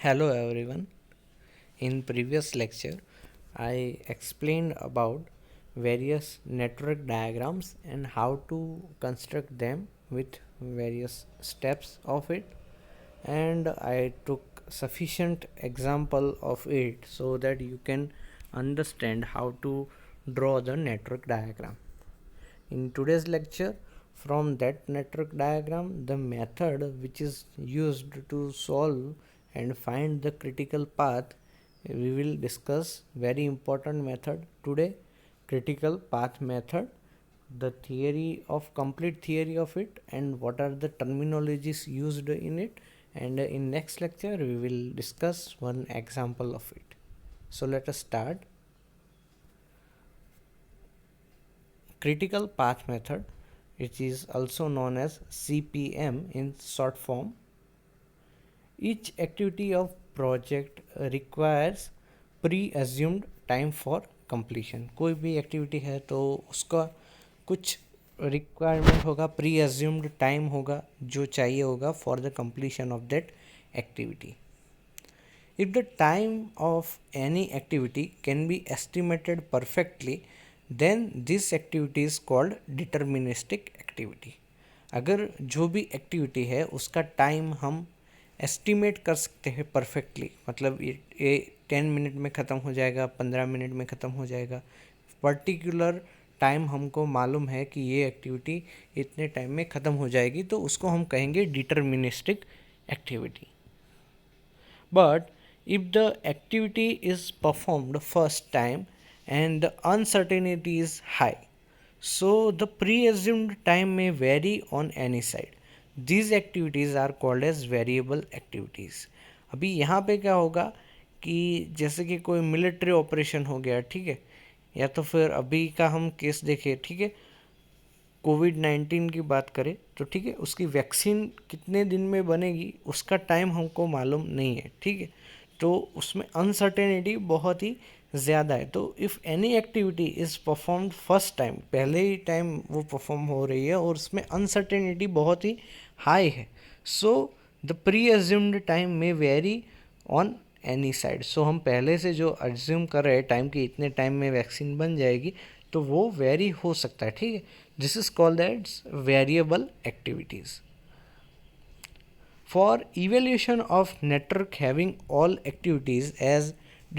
Hello everyone. In previous lecture, I explained about various network diagrams and how to construct them with various steps of it, and I took sufficient example of it so that you can understand how to draw the network diagram. In today's lecture, from that network diagram, the method which is used to solve and find the critical path, we will discuss very important method today, critical path method, the theory of complete theory of it, and what are the terminologies used in it. And in next lecture we will discuss one example of it. So let us start. Critical path method, which is also known as CPM in short form. Each activity of project requires pre-assumed time for completion. कोई भी activity है तो उसका कुछ requirement होगा, pre assumed time होगा जो चाहिए होगा for the completion of that activity. If the time of any activity can be estimated perfectly, then this activity is called deterministic activity. अगर जो भी एक्टिविटी है उसका टाइम हम एस्टिमेट कर सकते हैं परफेक्टली, मतलब ये 10 मिनट में ख़त्म हो जाएगा, 15 मिनट में ख़त्म हो जाएगा, पर्टिकुलर टाइम हमको मालूम है कि ये एक्टिविटी इतने टाइम में ख़त्म हो जाएगी, तो उसको हम कहेंगे deterministic activity. But if the activity is performed first time and the uncertainty is high, so the pre-assumed time may vary on any side. These activities are called as variable activities. अभी यहाँ पे क्या होगा कि जैसे कि कोई military operation हो गया, ठीक है, या तो फिर अभी का हम केस देखें, ठीक है, कोविड-19 की बात करें तो ठीक है, उसकी वैक्सीन कितने दिन में बनेगी उसका टाइम हमको मालूम नहीं है, ठीक है, तो उसमें अनसर्टेनिटी बहुत ही ज़्यादा है. तो if any activity is performed first time, पहले ही टाइम वो परफॉर्म हो रही है और उसमें अनसर्टेनिटी बहुत ही हाई है, so the pre assumed time में वेरी ऑन एनी साइड. सो हम पहले से जो एज्यूम कर रहे हैं टाइम कि इतने टाइम में वैक्सीन बन जाएगी, तो वो वेरी हो सकता है, ठीक है. This is called that's variable activities. For evaluation of network having all activities as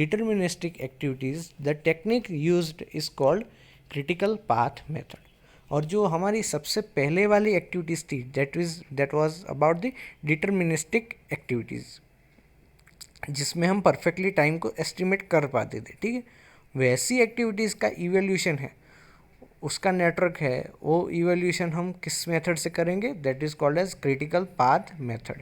deterministic activities, the technique used is called critical path method. और जो हमारी सबसे पहले वाली एक्टिविटीज़ थी, that was about the deterministic activities, जिसमें हम perfectly time को एस्टिमेट कर पाते थे, ठीक है, वैसी एक्टिविटीज़ का इवैल्यूएशन है, उसका नेटवर्क है, वो इवैल्यूएशन हम किस मेथड से करेंगे, that is called as critical path method.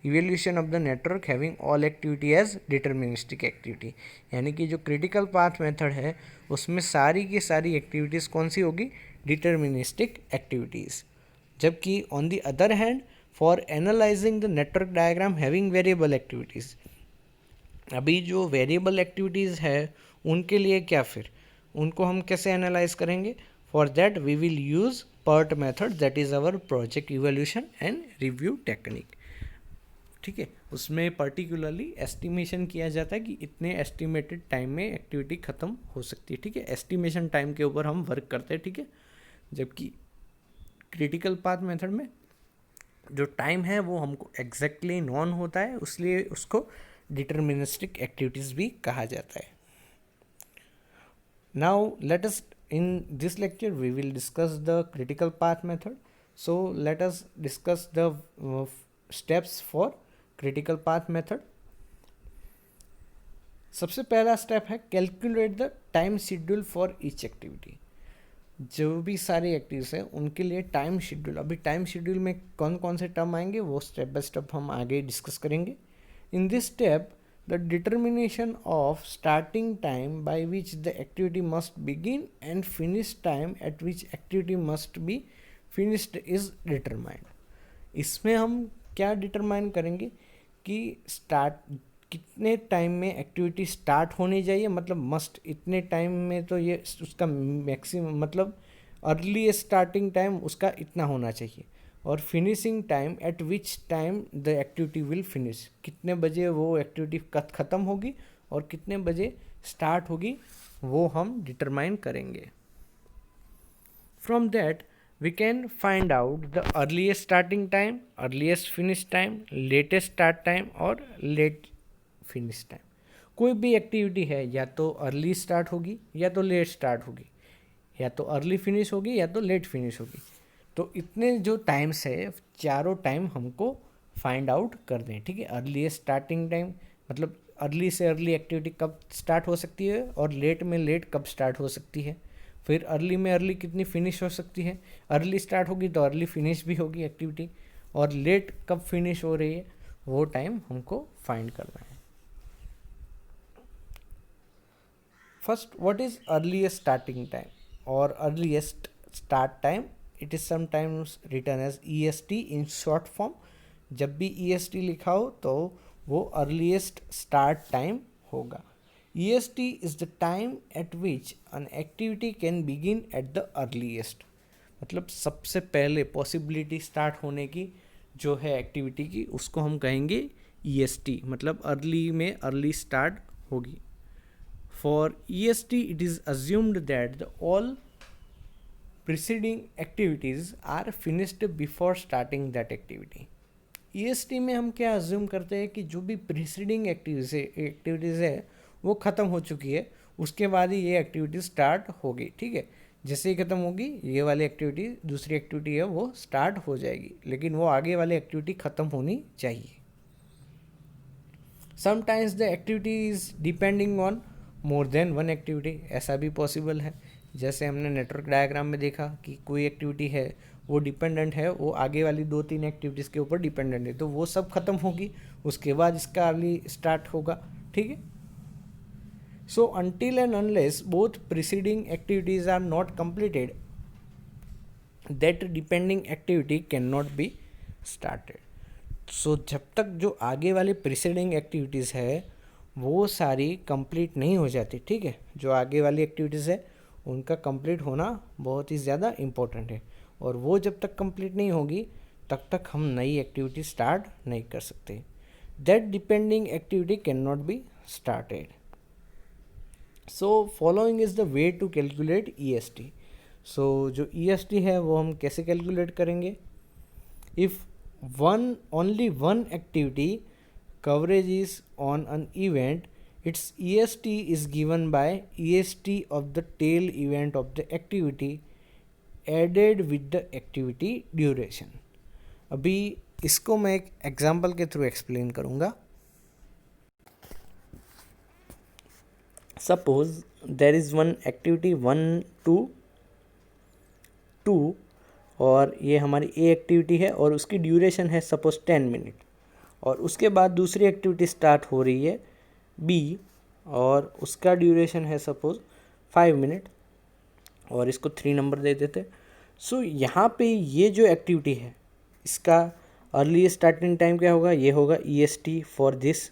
Evaluation of the network having all activity as deterministic activity, यानी कि जो क्रिटिकल पाथ मेथड है उसमें सारी की सारी एक्टिविटीज़ कौन सी होगी, डिटर्मिनिस्टिक एक्टिविटीज़. जबकि on the other hand, for analysing the network diagram having variable activities, अभी जो वेरिएबल एक्टिविटीज़ है उनके लिए क्या, फिर उनको हम कैसे एनालाइज करेंगे, for that we will use PERT method, that is our project evaluation and review technique, ठीक है. उसमें पर्टिकुलरली एस्टिमेशन किया जाता है कि इतने एस्टिमेटेड टाइम में एक्टिविटी ख़त्म हो सकती है, ठीक है, एस्टिमेशन टाइम के ऊपर हम वर्क करते हैं, ठीक है. जबकि क्रिटिकल पाथ मेथड में जो टाइम है वो हमको एग्जैक्टली नॉन होता है, इसलिए उसको डिटर्मिनिस्टिक एक्टिविटीज़ भी कहा जाता है. Now let us, in this lecture we will discuss the critical path method. So let us discuss the steps for critical path method. सबसे पहला स्टेप है calculate the time schedule for each activity. जो भी सारी activities हैं उनके लिए time schedule, अभी टाइम शेड्यूल में कौन कौन से टर्म आएंगे वो स्टेप बाय स्टेप हम आगे डिस्कस करेंगे. In this step, the determination of starting time by which the activity must begin and finish time at which activity must be finished is determined. इसमें हम क्या डिटरमाइन करेंगे कि स्टार्ट कितने time में एक्टिविटी स्टार्ट होनी चाहिए, मतलब मस्ट इतने टाइम में, तो ये उसका मैक्सिमम मतलब अर्ली स्टार्टिंग टाइम उसका इतना होना चाहिए, और finishing time eight which time the activity will finish, कितने बजे वो एक्टिविटी ख़त्म होगी और कितने बजे स्टार्ट होगी वो हम डिटरमाइन करेंगे. From that we can find out the earliest starting time, earliest finish time, latest start time और late finish time. कोई भी एक्टिविटी है या तो अर्ली स्टार्ट होगी या तो लेट स्टार्ट होगी, या तो अर्ली फिनिश होगी या तो लेट फिनिश होगी. तो इतने जो टाइम्स है चारों टाइम हमको फाइंड आउट कर दें. ठीक है, अर्लीस्ट स्टार्टिंग टाइम मतलब अर्ली से अर्ली एक्टिविटी कब स्टार्ट हो सकती है और लेट में लेट कब स्टार्ट हो सकती है. फिर अर्ली में अर्ली कितनी फिनिश हो सकती है, अर्ली स्टार्ट होगी तो अर्ली फिनिश भी होगी एक्टिविटी, और लेट कब फिनिश हो रही है वो टाइम हमको फाइंड करना है. First, what is earliest starting time और earliest start time. It is sometimes written as EST in short form. जब भी EST लिखा हो तो वो अर्लीस्ट स्टार्ट टाइम होगा. EST is the time at which an activity can begin at the earliest. मतलब सबसे पहले पॉसिबिलिटी स्टार्ट होने की जो है एक्टिविटी की उसको हम कहेंगे EST, मतलब अर्ली में अर्ली स्टार्ट होगी. For EST it is assumed that the all preceding activities are finished before starting that activity. EST में हम क्या अज्यूम करते हैं कि जो भी प्रीसीडिंग एक्टिविटीज़ है वो ख़त्म हो चुकी है, उसके बाद ही ये एक्टिविटी स्टार्ट होगी. ठीक है, जैसे ही ख़त्म होगी ये वाली एक्टिविटी, दूसरी एक्टिविटी है वो स्टार्ट हो जाएगी, लेकिन वो आगे वाली एक्टिविटी ख़त्म होनी चाहिए. Sometimes the activity is depending on more than one activity. ऐसा भी पॉसिबल है, जैसे हमने नेटवर्क डायग्राम में देखा कि कोई एक्टिविटी है वो डिपेंडेंट है, वो आगे वाली 2-3 एक्टिविटीज़ के ऊपर डिपेंडेंट है, तो वो सब ख़त्म होगी उसके बाद इसका अर्ली स्टार्ट होगा. ठीक है, so until and unless both preceding activities are not completed, that depending activity cannot be started. so जब तक जो आगे वाली preceding activities है वो सारी complete नहीं हो जाती. ठीक है, जो आगे वाली activities है उनका complete होना बहुत ही ज़्यादा important है, और वो जब तक complete नहीं होगी तब तक हम नई activity start नहीं कर सकते. that depending activity cannot be started. So following is the way to calculate EST. So जो EST है वो हम कैसे कैलकुलेट करेंगे. If only one activity coverage is on an event, it's EST is given by EST of the tail event of the activity added with the activity duration. अभी इसको मैं एक एग्जाम्पल के थ्रू एक्सप्लेन करूँगा. Suppose there is one activity 1 to 2 और ये हमारी A activity है और उसकी ड्यूरेशन है सपोज 10 मिनट, और उसके बाद दूसरी एक्टिविटी स्टार्ट हो रही है B और उसका ड्यूरेशन है सपोज 5 मिनट और इसको 3 नंबर दे देते. सो यहाँ पे ये जो एक्टिविटी है इसका अर्ली स्टार्टिंग टाइम क्या होगा, ये होगा EST फॉर दिस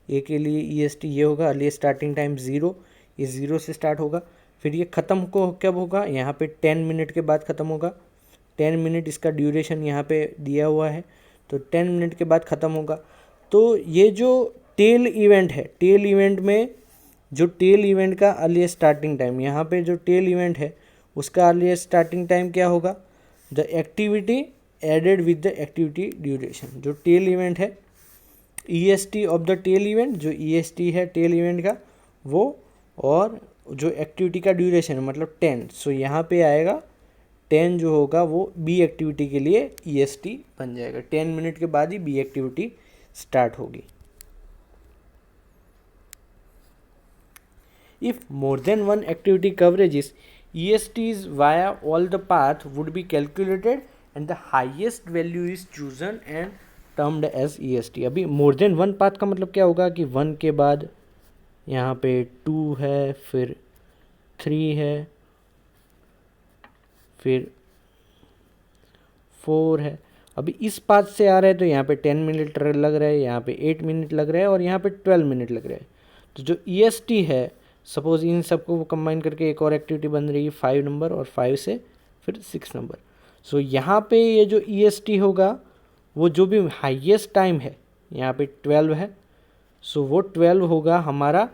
ए के लिए EST ये होगा अर्ली स्टार्टिंग टाइम 0, ये 0 से स्टार्ट होगा. फिर ये ख़त्म को कब होगा, यहाँ पे 10 मिनट के बाद ख़त्म होगा. 10 मिनट इसका ड्यूरेशन यहाँ पे दिया हुआ है, तो 10 मिनट के बाद ख़त्म होगा. तो ये जो टेल इवेंट है, टेल इवेंट में जो टेल इवेंट का अर्ली स्टार्टिंग टाइम, यहाँ पे जो टेल इवेंट है उसका अर्ली स्टार्टिंग टाइम क्या होगा, the activity added with the activity duration. जो टेल इवेंट है EST of the tail event, जो EST है टेल इवेंट का वो, और जो एक्टिविटी का ड्यूरेशन है मतलब 10. सो यहाँ पे आएगा 10 जो होगा वो B एक्टिविटी के लिए EST बन जाएगा. 10 मिनट के बाद ही B एक्टिविटी स्टार्ट होगी. If more than one activity coverages ESTs via all the path would be calculated and the highest value is chosen and termed as EST. अभी मोर than one path का मतलब क्या होगा कि 1 के बाद यहाँ पे 2 है, फिर 3 है, फिर 4 है. अभी इस पाथ से आ रहा है तो यहाँ पे 10 मिनट लग रहा है, यहाँ पे 8 मिनट लग रहा है और यहाँ पे 12 मिनट लग रहा है. तो जो EST है सपोज इन सबको वो कंबाइन करके एक और एक्टिविटी बन रही है 5 नंबर और 5 से फिर 6 नंबर. सो यहाँ पे ये जो EST होगा वो जो भी हाईएस्ट टाइम है, यहाँ पे 12 है, सो वो 12 होगा हमारा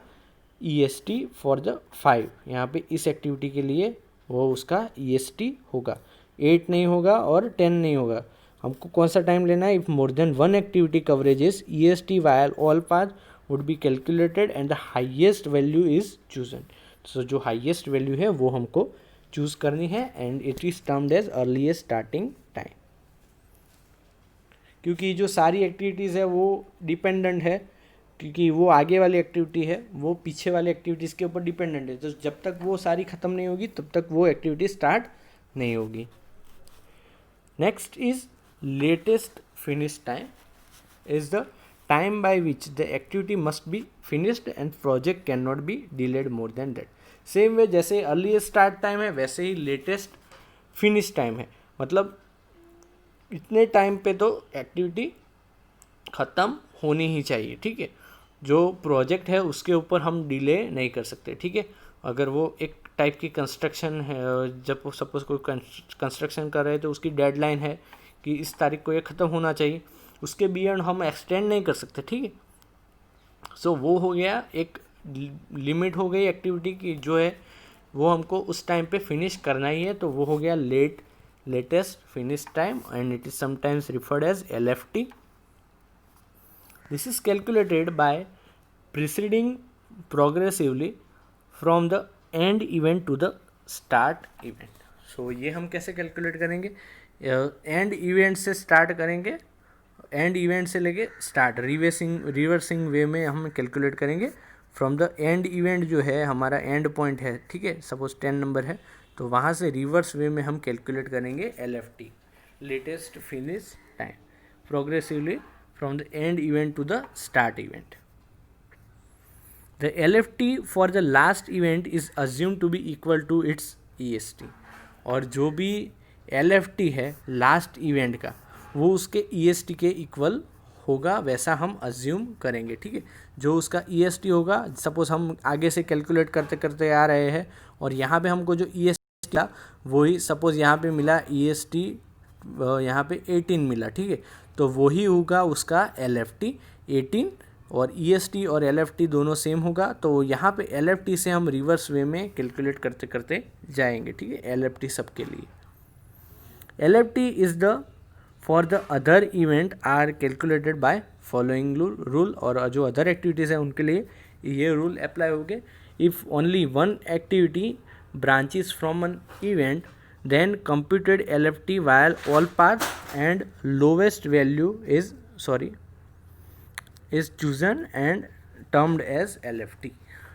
EST फॉर द 5। यहाँ पे इस एक्टिविटी के लिए वो उसका EST होगा, 8 नहीं होगा और 10 नहीं होगा। हमको कौन सा टाइम लेना है? If more than one activity coverages EST while all path would be calculated and the highest value is chosen. So जो हाईएस्ट वैल्यू है वो हमको चूज करनी है and it is termed as earliest starting time. क्योंकि जो सारी activities है वो डिपेंडेंट है, क्योंकि वो आगे वाली एक्टिविटी है वो पीछे वाली एक्टिविटीज़ के ऊपर डिपेंडेंट है, तो जब तक वो सारी ख़त्म नहीं होगी तब तक वो एक्टिविटी स्टार्ट नहीं होगी। Next is latest finish time is the time by which the activity must be finished and project can not be delayed more than that. Same way जैसे अर्लीस्ट स्टार्ट टाइम है वैसे ही latest finish time है, मतलब इतने time पे तो activity ख़त्म होनी ही चाहिए, ठीक है। जो प्रोजेक्ट है उसके ऊपर हम डिले नहीं कर सकते, ठीक है। अगर वो एक टाइप की कंस्ट्रक्शन है, जब सपोज कोई कंस्ट्रक्शन कर रहे हैं तो उसकी डेडलाइन है कि इस तारीख को ये ख़त्म होना चाहिए, उसके बियॉन्ड हम एक्सटेंड नहीं कर सकते, ठीक है। सो वो हो गया, एक लिमिट हो गई एक्टिविटी की जो है वो हमको उस टाइम पे फिनिश करना ही है, तो वो हो गया latest finish time and it is sometimes referred as LFT। This is calculated by proceeding progressively from the end event to the start event। So ये हम कैसे कैलकुलेट करेंगे? एंड इवेंट से स्टार्ट करेंगे, एंड इवेंट से लेके start reversing वे में हम कैलकुलेट करेंगे फ्रॉम द एंड इवेंट जो है हमारा एंड पॉइंट है, ठीक है। सपोज 10 नंबर है तो वहाँ से रिवर्स वे में हम कैलकुलेट करेंगे LFT, latest finish time, progressively from the end event to the start event. The LFT for the last event is assumed to be equal to its EST। और जो भी LFT है last event का वो उसके EST के equal होगा, वैसा हम अज्यूम करेंगे, ठीक है। जो उसका EST होगा, सपोज हम आगे से कैलकुलेट करते करते आ रहे हैं और यहाँ पे हमको जो EST था वही सपोज यहाँ पे मिला EST, यहाँ पे 18 मिला, ठीक है। तो वही होगा उसका LFT 18, और EST और LFT दोनों सेम होगा, तो यहाँ पे LFT से हम रिवर्स वे में कैलकुलेट करते करते जाएंगे, ठीक है। LFT सबके लिए LFT is the for the other event are calculated by following rule. और जो अदर एक्टिविटीज़ हैं उनके लिए ये रूल अप्लाई होंगे। If only one activity branches from an event then computed LFT while all paths and lowest value is chosen and termed as LFT।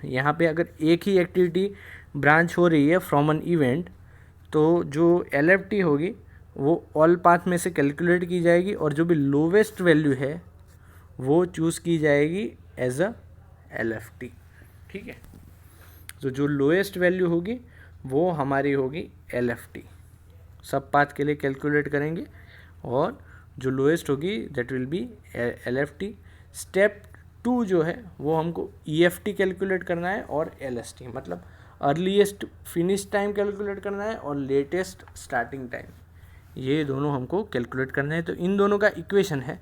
यहाँ पे अगर एक ही एक्टिविटी ब्रांच हो रही है फ्रॉम एन इवेंट तो जो LFT होगी वो ऑल पाथ में से कैलकुलेट की जाएगी और जो भी लोवेस्ट वैल्यू है वो चूज़ की जाएगी एज अ LFT, ठीक है। तो जो लोएस्ट वैल्यू होगी वो हमारी होगी LFT, सब पाथ के लिए कैलकुलेट करेंगे और जो लोएस्ट होगी that will B LFT। Step 2 जो है वो हमको EFT कैलकुलेट करना है और LST, मतलब अर्लीस्ट फिनिश टाइम कैलकुलेट करना है और लेटेस्ट स्टार्टिंग टाइम, ये दोनों हमको कैलकुलेट करना है। तो इन दोनों का इक्वेशन है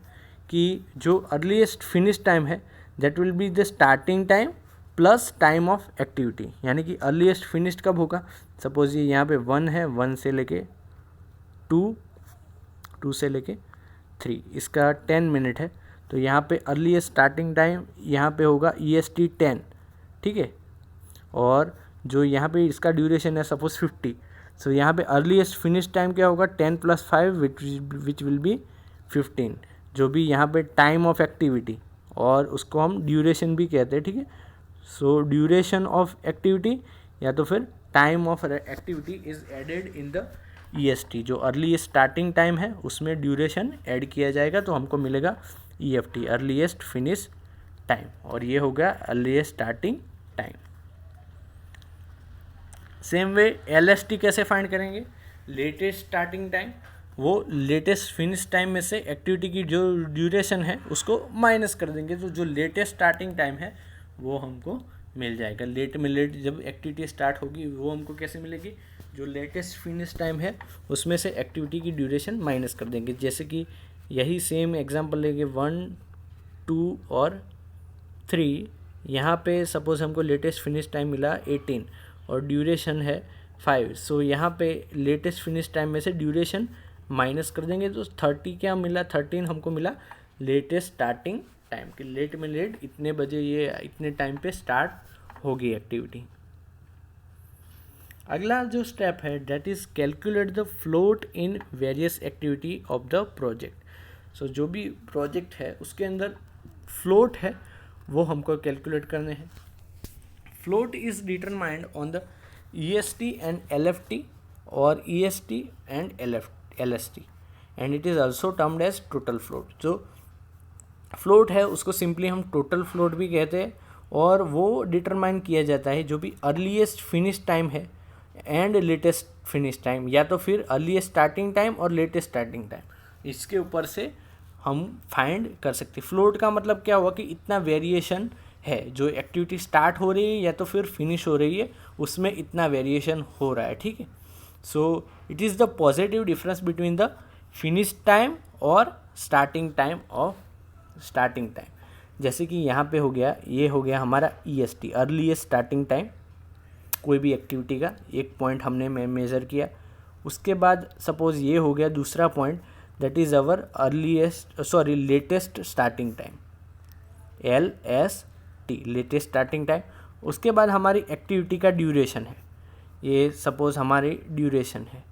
कि जो अर्लीस्ट फिनिश टाइम है that will be the starting time plus time of activity, यानी कि अर्लीस्ट फिनिश्ड कब होगा। सपोज ये यहाँ पे 1 है, 1 से लेके 2, 2 से लेके 3, इसका 10 मिनट है, तो यहाँ पे अर्लीस्ट स्टार्टिंग टाइम यहाँ पे होगा EST 10, ठीक है। और जो यहाँ पे इसका ड्यूरेशन है सपोज 50, सो यहाँ पे अर्लीस्ट फिनिश टाइम क्या होगा 10 + 5 विच विल बी 15, जो भी यहाँ पे टाइम ऑफ एक्टिविटी, और उसको हम ड्यूरेशन भी कहते हैं, ठीक है। सो ड्यूरेशन ऑफ एक्टिविटी या तो फिर time of activity is added in the EST। जो अर्लीस्ट स्टार्टिंग टाइम है उसमें ड्यूरेशन ऐड किया जाएगा तो हमको मिलेगा EFT, अर्लीस्ट फिनिश टाइम, और ये हो गया earliest starting time. Same way LST कैसे फाइंड करेंगे? लेटेस्ट स्टार्टिंग टाइम, वो लेटेस्ट फिनिश टाइम में से एक्टिविटी की जो ड्यूरेशन है उसको माइनस कर देंगे, तो जो लेटेस्ट स्टार्टिंग टाइम है वो हमको मिल जाएगा। लेट में लेट जब एक्टिविटी स्टार्ट होगी वो हमको कैसे मिलेगी? जो लेटेस्ट फिनिश टाइम है उसमें से एक्टिविटी की ड्यूरेशन माइनस कर देंगे। जैसे कि यही सेम एग्जांपल लेंगे 1, 2 और 3। यहाँ पे सपोज हमको लेटेस्ट फिनिश टाइम मिला 18 और ड्यूरेशन है 5। सो यहाँ पे लेटेस्ट फिनिश टाइम में से ड्यूरेशन माइनस कर देंगे तो 30 क्या मिला, 13 हमको मिला लेटेस्ट स्टार्टिंग टाइम कि लेट में लेट इतने बजे ये इतने टाइम पे स्टार्ट होगी एक्टिविटी। अगला जो स्टेप है that is calculate the float in various activity of the project. So जो भी प्रोजेक्ट है उसके अंदर फ्लोट है वो हमको कैलकुलेट करने हैं। Float is determined on the EST and LFT और EST and LST and it is also termed as total float. जो फ्लोट है उसको सिंपली हम टोटल फ्लोट भी कहते हैं और वो डिटरमाइन किया जाता है जो भी अर्लीस्ट फिनिश टाइम है एंड लेटेस्ट फिनिश टाइम, या तो फिर अर्लीस्ट स्टार्टिंग टाइम और लेटेस्ट स्टार्टिंग टाइम, इसके ऊपर से हम फाइंड कर सकते हैं। फ्लोट का मतलब क्या हुआ कि इतना वेरिएशन है, जो एक्टिविटी स्टार्ट हो रही है या तो फिर फिनिश हो रही है उसमें इतना वेरिएशन हो रहा है, ठीक है। So it is the positive difference between the finish time और starting time of starting time. जैसे कि यहाँ पे हो गया, ये हो गया हमारा EST अर्लीस्ट स्टार्टिंग टाइम कोई भी एक्टिविटी का, एक पॉइंट हमने मेज़र किया। उसके बाद सपोज़ ये हो गया दूसरा point that is our latest starting time LST latest starting time. उसके बाद हमारी एक्टिविटी का ड्यूरेशन है, ये सपोज़ हमारी ड्यूरेशन है,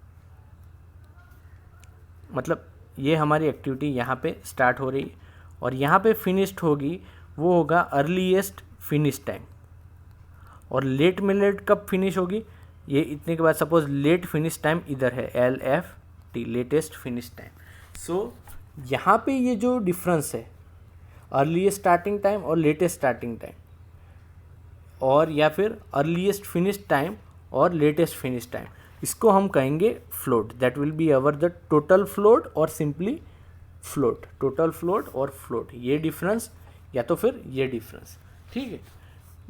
मतलब ये हमारी एक्टिविटी यहाँ पे स्टार्ट हो रही है और यहाँ पे फिनिश्ड होगी, वो होगा अर्लीस्ट फिनिश टाइम। और लेट में लेट कब फिनिश होगी, ये इतने के बाद सपोज लेट फिनिश टाइम इधर है LFT लेटेस्ट फिनिश टाइम। सो यहाँ पे ये जो डिफरेंस है अर्लीस्ट स्टार्टिंग टाइम और लेटेस्ट स्टार्टिंग टाइम, और या फिर अर्लीस्ट फिनिश टाइम और लेटेस्ट फिनिश टाइम, इसको हम कहेंगे float. That will be our the total float और सिंपली फ्लोट, टोटल फ्लोट और फ्लोट, ये डिफरेंस या तो फिर ये डिफरेंस, ठीक है।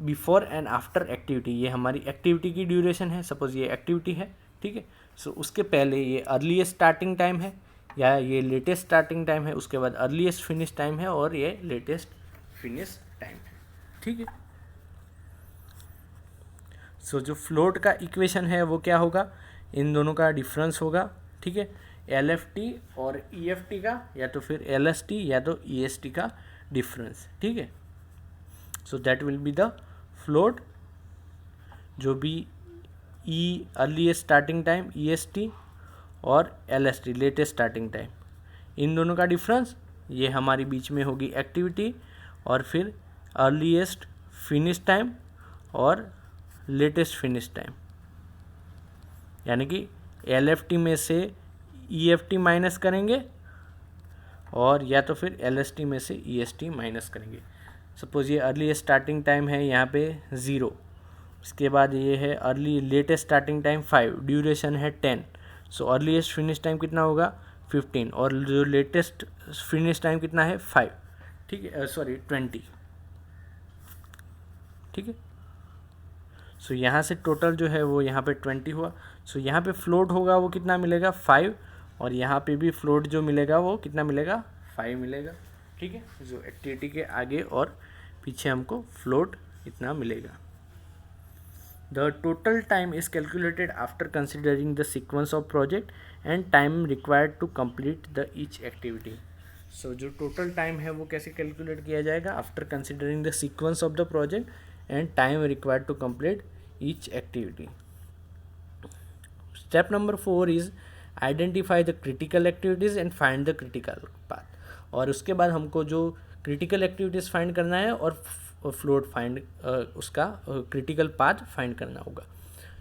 बिफोर एंड आफ्टर एक्टिविटी, ये हमारी एक्टिविटी की ड्यूरेशन है, सपोज ये एक्टिविटी है, ठीक है। सो उसके पहले ये अर्लीस्ट स्टार्टिंग टाइम है या ये लेटेस्ट स्टार्टिंग टाइम है, उसके बाद अर्लीस्ट फिनिश टाइम है और ये लेटेस्ट फिनिश टाइम है, ठीक है। सो जो फ्लोट का इक्वेशन है वो क्या होगा, इन दोनों का डिफरेंस होगा, ठीक है, LFT और EFT का, या तो फिर LST या तो EST का डिफरेंस, ठीक है। So that will be the float, जो भी अर्लीस्ट स्टार्टिंग टाइम EST और LST लेटेस्ट स्टार्टिंग टाइम, इन दोनों का डिफरेंस, ये हमारी बीच में होगी एक्टिविटी और फिर अर्लीस्ट फिनिश टाइम और लेटेस्ट फिनिश टाइम, यानी कि LFT में से EFT माइनस करेंगे और या तो फिर LST में से EST माइनस करेंगे। सपोज ये अर्ली स्टार्टिंग टाइम है यहाँ पे 0, उसके बाद ये है early latest starting time 5, duration है 10। सो अर्लीस्ट फिनिश टाइम कितना होगा 15 और जो लेटेस्ट फिनिश टाइम कितना है 5, ठीक है, 20, ठीक है। सो यहाँ से टोटल जो है वो यहाँ पे 20 हुआ। सो यहाँ पे फ्लोट होगा वो कितना मिलेगा 5 और यहाँ पे भी फ्लोट जो मिलेगा वो कितना मिलेगा 5 मिलेगा, ठीक है। जो एक्टिविटी के आगे और पीछे हमको फ्लोट इतना मिलेगा। The total time is calculated after considering the sequence of project and time required to complete the each activity. So जो टोटल टाइम है वो कैसे कैलकुलेट किया जाएगा, after considering the sequence of the project and time required to complete each activity. Step number 4 is identify the critical activities and find the critical path. और उसके बाद हमको जो क्रिटिकल एक्टिविटीज़ फाइंड करना है और फ्लोट फाइंड उसका critical path find करना होगा।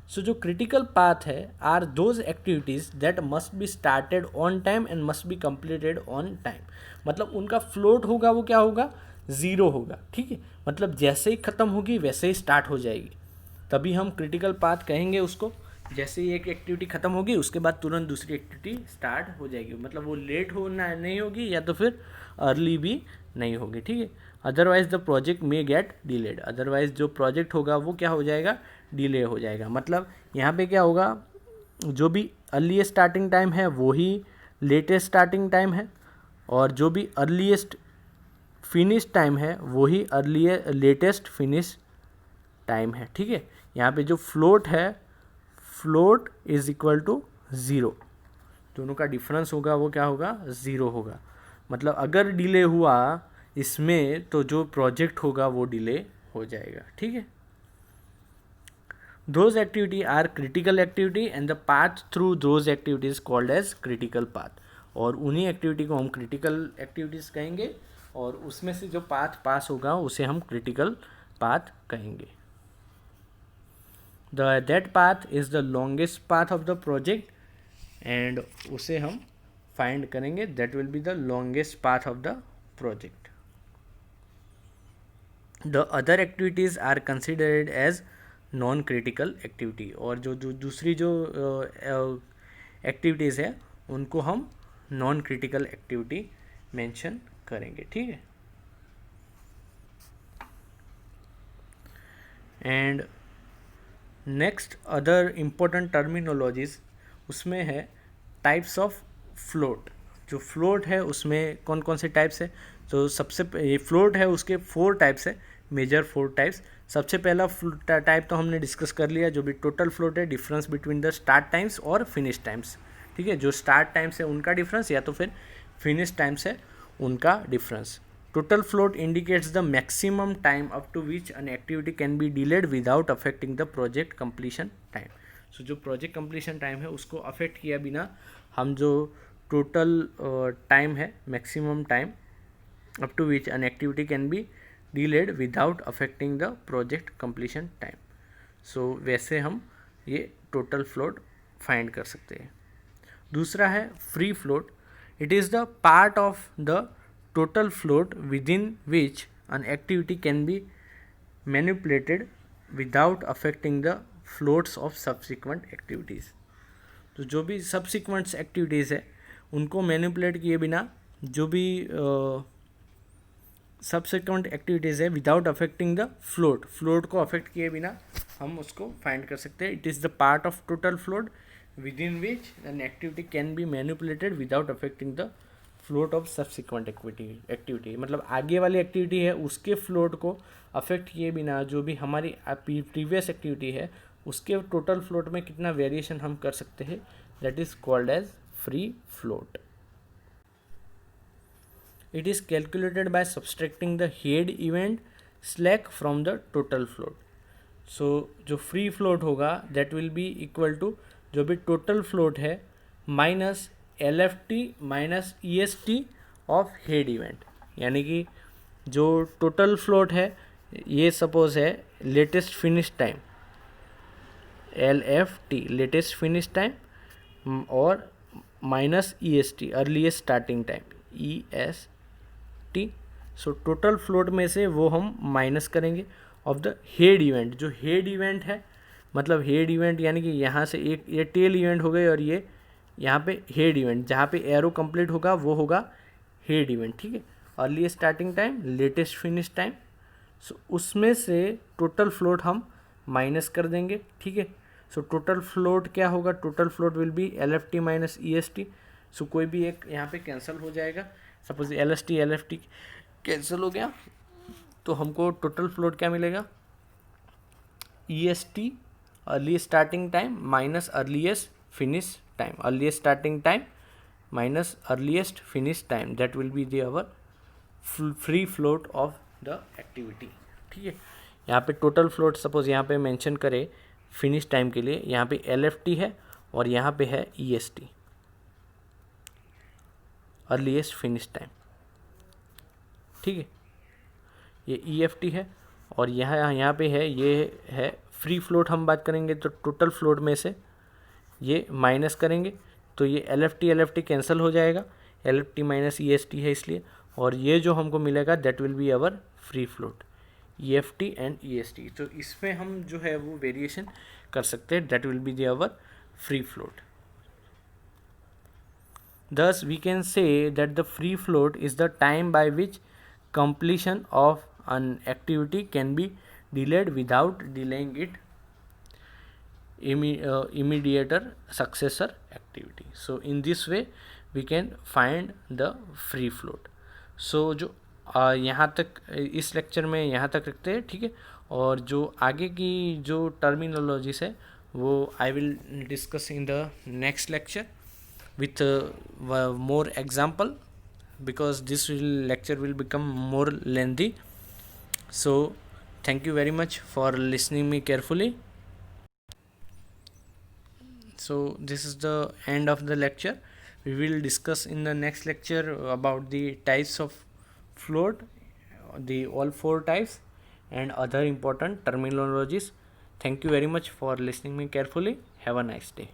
सो जो क्रिटिकल पाथ है are those activities that must be started on time and must be completed on time. मतलब उनका फ्लोट होगा वो क्या होगा 0 होगा, ठीक है। मतलब जैसे ही ख़त्म होगी वैसे ही स्टार्ट हो जाएगी, तभी हम क्रिटिकल पाथ कहेंगे उसको। जैसे ही एक एक्टिविटी ख़त्म होगी उसके बाद तुरंत दूसरी एक्टिविटी स्टार्ट हो जाएगी, मतलब वो लेट होना नहीं होगी या तो फिर अर्ली भी नहीं होगी, ठीक है। Otherwise the project may gate delayed, otherwise जो प्रोजेक्ट होगा वो क्या हो जाएगा डिले हो जाएगा। मतलब यहाँ पे क्या होगा जो भी अर्लीस्ट स्टार्टिंग टाइम है वो ही लेटेस्ट स्टार्टिंग टाइम है, और जो भी अर्लीस्ट फिनिश टाइम है वो ही लेटेस्ट फिनिश टाइम है। ठीक है, यहाँ पे जो फ्लोट है, float is equal to zero, दोनों का डिफरेंस होगा वो क्या होगा, ज़ीरो होगा। मतलब अगर डिले हुआ इसमें तो जो प्रोजेक्ट होगा वो डिले हो जाएगा। ठीक है, those activity are critical activity and the path through those activities called as critical path, और उन्हीं एक्टिविटी को हम क्रिटिकल एक्टिविटीज़ कहेंगे, और उसमें से जो पाथ पास होगा उसे हम क्रिटिकल पाथ कहेंगे। That path is the longest path of the project, and उसे हम फाइंड करेंगे, that will be the longest path of the project. The other activities are considered as non critical activity, और जो दूसरी जो activities है उनको हम नॉन क्रिटिकल एक्टिविटी मेंशन करेंगे। ठीक है, and next other important terminologies उसमें है टाइप्स ऑफ फ्लोट। जो फ्लोट है उसमें कौन कौन से टाइप्स है, तो सबसे ये फ्लोट है उसके 4 टाइप्स है, मेजर 4 टाइप्स। सबसे पहला टाइप तो हमने डिस्कस कर लिया, जो भी टोटल फ्लोट है, difference between the start times और फिनिश टाइम्स। ठीक है, जो स्टार्ट टाइम्स है उनका डिफरेंस, या तो फिर फिनिश टाइम्स है उनका difference. Total float indicates the maximum time up to which an activity can be delayed without affecting the project completion time. So जो प्रोजेक्ट कंप्लीशन टाइम है उसको अफेक्ट किया बिना हम जो टोटल टाइम है, maximum time up to which an activity can be delayed without affecting the project completion time. So वैसे हम ये टोटल फ्लोट फाइंड कर सकते हैं। दूसरा है free float. It is the part of the total float within which an activity can be manipulated without affecting the floats of subsequent activities। तो जो भी subsequent activities है उनको मैनिपुलेट किए बिना, जो भी subsequent activities है विदाउट अफेक्टिंग द फ्लोट को अफेक्ट किए बिना हम उसको फाइंड कर सकते हैं। It is the part of total float with in which an activity can be manipulated without affecting the float of subsequent activity. मतलब आगे वाली एक्टिविटी है उसके फ्लोट को अफेक्ट किए बिना जो भी हमारी प्रीवियस एक्टिविटी है उसके टोटल फ्लोट में कितना वेरिएशन हम कर सकते हैं, that is called as free float. It is calculated by subtracting the head event slack from the total float. So जो फ्री फ्लोट होगा that will be equal to जो भी टोटल फ्लोट है minus LFT minus EST of head event. यानी कि जो total float है ये सपोज है latest finish time LFT latest finish time, और minus EST earliest starting time EST। So total float में से वो हम माइनस करेंगे ऑफ द हेड इवेंट। जो हेड इवेंट है मतलब हेड इवेंट यानी कि यहाँ से एक ये टेल इवेंट हो गए और ये यहाँ पे हेड इवेंट, जहाँ पे एरो कंप्लीट होगा वो होगा हेड इवेंट। ठीक है, early starting time latest finish time. So उसमें से टोटल फ्लोट हम माइनस कर देंगे। ठीक है, सो टोटल फ्लोट क्या होगा, total float will be LFT minus EST। सो कोई भी एक यहाँ पे कैंसिल हो जाएगा, सपोज LFT कैंसिल हो गया तो हमको टोटल फ्लोट क्या मिलेगा, EST early starting time minus earliest finish time, earliest starting time minus earliest finish time, that will be our free float of the activity. ठीक है, यहाँ पे टोटल फ्लोट सपोज यहाँ पे मेंशन करें फिनिश टाइम के लिए, यहाँ पे LFT है और यहाँ पे है EST अर्लीस्ट फिनिश टाइम। ठीक है, ये EFT है और यहाँ पे है ये है फ्री फ्लोट। हम बात करेंगे तो टोटल फ्लोट में से ये माइनस करेंगे तो ये LFT कैंसिल हो जाएगा, LFT माइनस EST है इसलिए, और ये जो हमको मिलेगा that will be our free float EFT and EST। तो इसमें हम जो है वो वेरिएशन कर सकते हैं, that will be our free float. Thus we can say that the free float is the time by which completion of an activity can be delayed without delaying it। immediator successor activity. So in this way we can find the free float. So जो यहाँ तक इस lecture में यहाँ तक रखते हैं, ठीक है। और जो आगे की जो टर्मिनोलॉजीज है वो I will discuss in the next lecture with more example, because this lecture will become more lengthy. So thank you very much for listening me carefully. So this is the end of the lecture. We will discuss in the next lecture about the types of float, the all four types, and other important terminologies. Thank you very much for listening me carefully. Have a nice day.